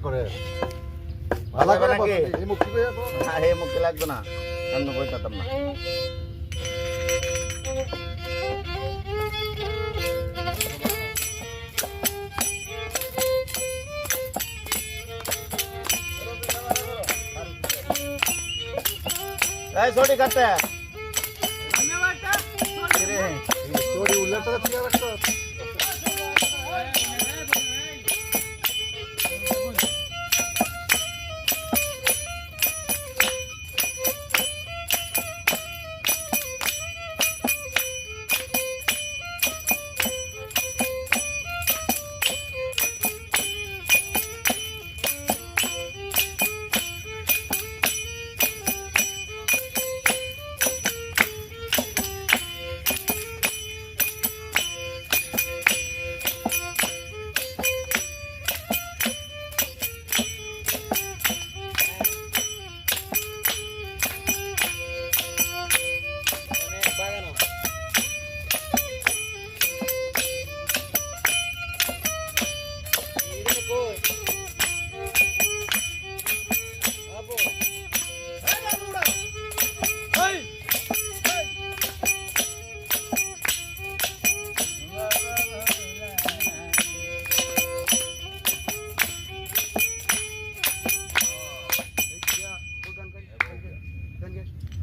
করে ভালো করে নাকি? এই মুক্তি পেয়ে তো হে মুক্তি লাগবে না আমি বইতাম না এই छोटी करते हैं স্টোরি উল্লেখ করে দিয়ে রাখতো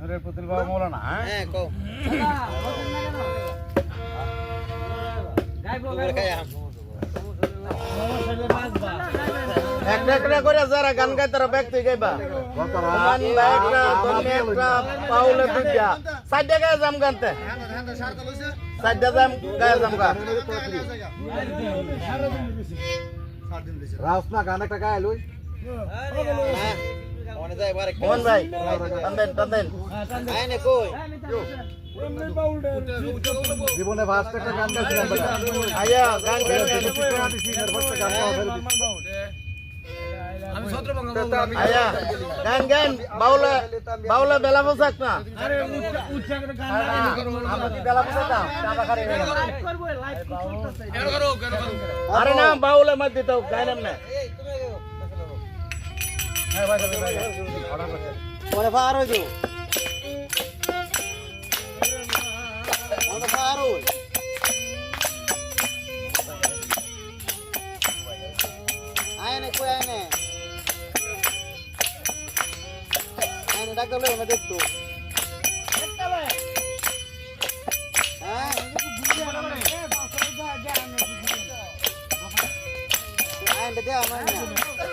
अरे पुतल बाबा बोला ना हैं को একটা করে যারা গান গায় তারা ব্যক্তি গাইবা মান বাইকটা দমে একটা পাউলে দুইটা সাইডে গায় জাম গানতে সাইডে জাম গায় জাম গা রাউস না গান একটা গায় লই মোহন ভাই টান আইনে কই জীবনে ফার্স্ট একটা গান গাইছিলাম আয়া গান আমি ছত্রভঙ্গ আয়া গান গান বাউলা বাউলা বেলা বসাক না আরে উচ্চা করে গান আমরা কি বেলা বসাতাম টাকা খারে কেন করো আরে না বাউলা মত দিতাও গাইলাম না পরে পার হই যাও আমরা পার হই আয়নে কই আয়নে আয়নে ডাক দাও না দেখতো হ্যাঁ আয়নে দে আমার